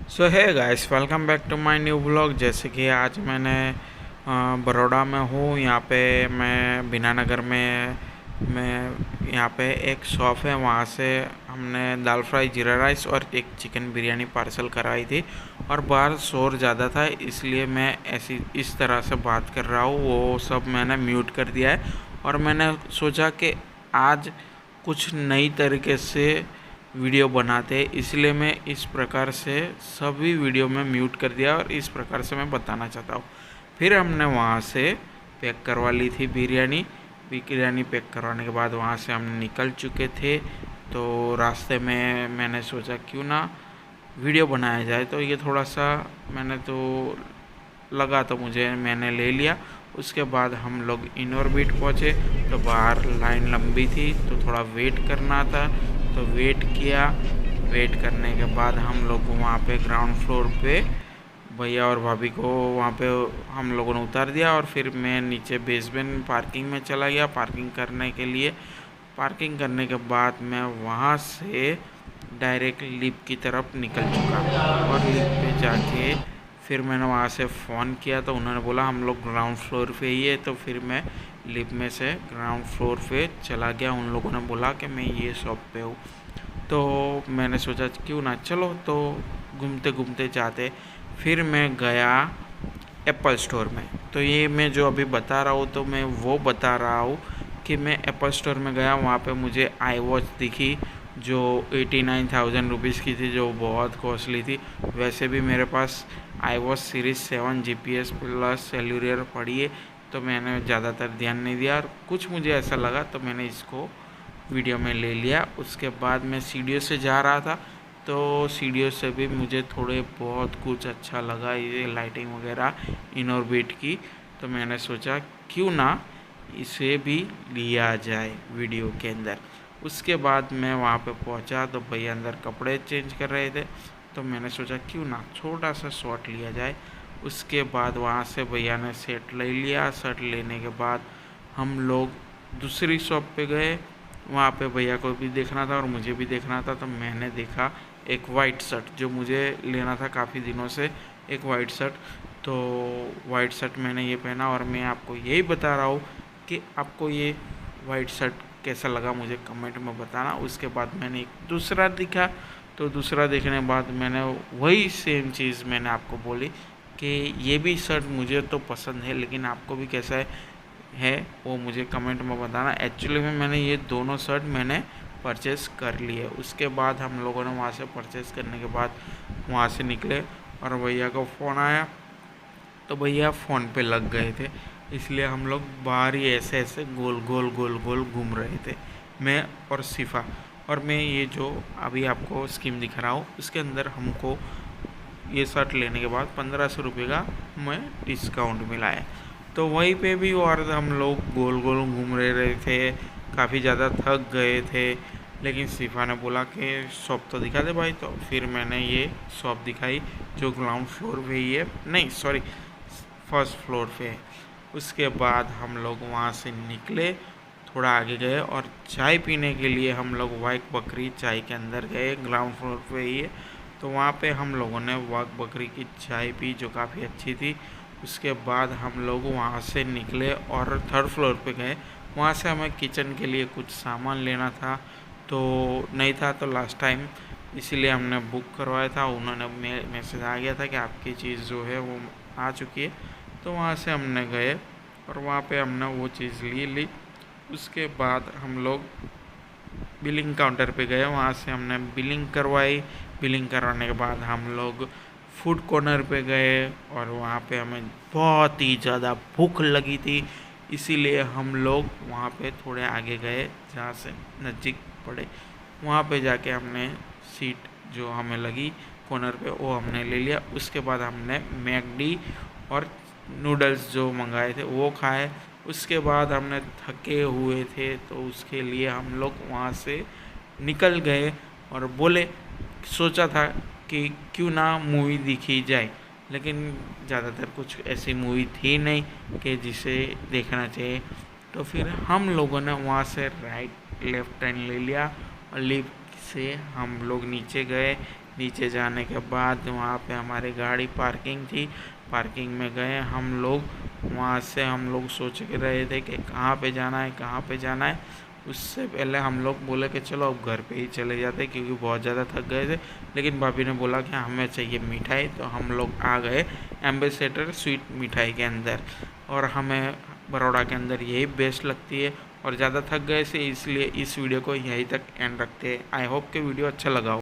So hi guys, welcome back to my new blog. जैसे कि आज मैंने बड़ौदा में हूँ। यहाँ पे मैं बीनानगर में मैं यहाँ पे एक शॉप है, वहाँ से हमने दाल फ्राई जीरा राइस और एक चिकन बिरयानी पार्सल कराई थी। और बाहर शोर ज़्यादा था, इसलिए मैं ऐसी इस तरह से बात कर रहा हूँ। वो सब मैंने म्यूट कर दिया है और मैंने सोचा कि आज कुछ नई तरीके से वीडियो बनाते, इसलिए मैं इस प्रकार से सभी वीडियो में म्यूट कर दिया और इस प्रकार से मैं बताना चाहता हूँ। फिर हमने वहाँ से पैक करवा ली थी बिरयानी। पैक करवाने के बाद वहाँ से हम निकल चुके थे। तो रास्ते में मैंने सोचा क्यों ना वीडियो बनाया जाए, तो ये थोड़ा सा मैंने तो लगा तो मुझे मैंने ले लिया। उसके बाद हम लोग इनऑर्बिट पहुँचे तो बाहर लाइन लंबी थी, तो थोड़ा वेट करना था, तो वेट किया। वेट करने के बाद हम लोग वहाँ पे ग्राउंड फ्लोर पे भैया और भाभी को वहाँ पे हम लोगों ने उतार दिया और फिर मैं नीचे बेसमेंट पार्किंग में चला गया पार्किंग करने के लिए। पार्किंग करने के बाद मैं वहाँ से डायरेक्ट लिफ्ट की तरफ निकल चुका और लिफ्ट पे जाके फिर मैंने वहाँ से फ़ोन किया, तो उन्होंने बोला हम लोग ग्राउंड फ्लोर पे ही है। तो फिर मैं लिफ्ट में से ग्राउंड फ्लोर पे चला गया। उन लोगों ने बोला कि मैं ये शॉप पे हूँ, तो मैंने सोचा क्यों ना चलो, तो घूमते घूमते जाते। फिर मैं गया एप्पल स्टोर में। तो ये मैं जो अभी बता रहा हूँ, तो मैं वो बता रहा हूँ कि मैं एप्पल स्टोर में गया। वहाँ पे मुझे आई वॉच दिखी जो 89,000 रुपीज़ की थी, जो बहुत कॉस्टली थी। वैसे भी मेरे पास iWatch series 7 GPS plus cellular पड़ी है, तो मैंने ज़्यादातर ध्यान नहीं दिया और कुछ मुझे ऐसा लगा तो मैंने इसको वीडियो में ले लिया। उसके बाद मैं सीढ़ियों से जा रहा था, तो सीढ़ियों से भी मुझे थोड़े बहुत कुछ अच्छा लगा, ये लाइटिंग वगैरह इनऑर्बिट की। तो मैंने सोचा क्यों ना इसे भी लिया जाए वीडियो के अंदर। उसके बाद मैं वहाँ पे पहुँचा तो भैया अंदर कपड़े चेंज कर रहे थे, तो मैंने सोचा क्यों ना छोटा सा शॉट लिया जाए। उसके बाद वहाँ से भैया ने सेट ले लिया। सेट लेने के बाद हम लोग दूसरी शॉप पे गए। वहाँ पे भैया को भी देखना था और मुझे भी देखना था, तो मैंने देखा एक वाइट शर्ट जो मुझे लेना था काफ़ी दिनों से, एक वाइट शर्ट। तो वाइट शर्ट मैंने ये पहना और मैं आपको यही बता रहा हूँ कि आपको ये वाइट शर्ट कैसा लगा मुझे कमेंट में बताना। उसके बाद मैंने एक दूसरा दिखा, तो दूसरा देखने के बाद मैंने वही सेम चीज़ मैंने आपको बोली कि ये भी शर्ट मुझे तो पसंद है, लेकिन आपको भी कैसा है वो मुझे कमेंट में बताना। एक्चुअली में मैंने ये दोनों शर्ट मैंने परचेज़ कर लिए। उसके बाद हम लोगों ने वहाँ से परचेज़ करने के बाद वहाँ से निकले और भैया को फ़ोन आया, तो भैया फ़ोन पे लग गए थे, इसलिए हम लोग बाहर ही ऐसे ऐसे गोल गोल गोल गोल घूम रहे थे, मैं और सिफ़ा। और मैं ये जो अभी आपको स्कीम दिखा रहा हूँ उसके अंदर हमको ये शर्ट लेने के बाद 1500 रुपये का हमें डिस्काउंट मिला है। तो वहीं पे भी और हम लोग गोल गोल घूम रहे थे, काफ़ी ज़्यादा थक गए थे। लेकिन सिफा ने बोला कि शॉप तो दिखा दे भाई, तो फिर मैंने ये शॉप दिखाई जो ग्राउंड फ्लोर पे ही है, नहीं सॉरी फर्स्ट फ्लोर पे है। उसके बाद हम लोग वहाँ से निकले, थोड़ा आगे गए और चाय पीने के लिए हम लोग वाइट बकरी चाय के अंदर गए, ग्राउंड फ्लोर पे ही है। तो वहाँ पे हम लोगों ने वाघ बकरी की चाय पी जो काफ़ी अच्छी थी। उसके बाद हम लोग वहाँ से निकले और थर्ड फ्लोर पे गए। वहाँ से हमें किचन के लिए कुछ सामान लेना था, तो नहीं था तो लास्ट टाइम, इसीलिए हमने बुक करवाया था। उन्होंने मैसेज आ गया था कि आपकी चीज़ जो है वो आ चुकी है। तो वहाँ से हमने गए और वहाँ पे हमने वो चीज़ ली। उसके बाद हम लोग बिलिंग काउंटर पे गए, वहाँ से हमने बिलिंग करवाई। बिलिंग करवाने के बाद हम लोग फूड कॉर्नर पे गए और वहाँ पे हमें बहुत ही ज़्यादा भूख लगी थी, इसीलिए हम लोग वहाँ पे थोड़े आगे गए जहाँ से नज़दीक पड़े। वहाँ पे जाके हमने सीट जो हमें लगी कॉर्नर पे वो हमने ले लिया। उसके बाद हमने मैकडी और नूडल्स जो मंगाए थे वो खाए। उसके बाद हमने थके हुए थे, तो उसके लिए हम लोग वहाँ से निकल गए और बोले सोचा था कि क्यों ना मूवी दिखी जाए, लेकिन ज़्यादातर कुछ ऐसी मूवी थी नहीं कि जिसे देखना चाहिए। तो फिर हम लोगों ने वहाँ से राइट लेफ्ट टर्न ले लिया और लिफ्ट से हम लोग नीचे गए। नीचे जाने के बाद वहाँ पे हमारी गाड़ी पार्किंग थी, पार्किंग में गए हम लोग। वहाँ से हम लोग सोच के रहे थे कि कहाँ पे जाना है, कहाँ पे जाना है। उससे पहले हम लोग बोले कि चलो अब घर पे ही चले जाते क्योंकि बहुत ज़्यादा थक गए थे। लेकिन भाभी ने बोला कि हमें चाहिए मिठाई, तो हम लोग आ गए एम्बेसडर स्वीट मिठाई के अंदर। और हमें बड़ौदा के अंदर यही बेस्ट लगती है और ज़्यादा थक गए थे, इसलिए इस वीडियो को यहीं तक एंड रखते हैं। आई होप कि वीडियो अच्छा लगा हो।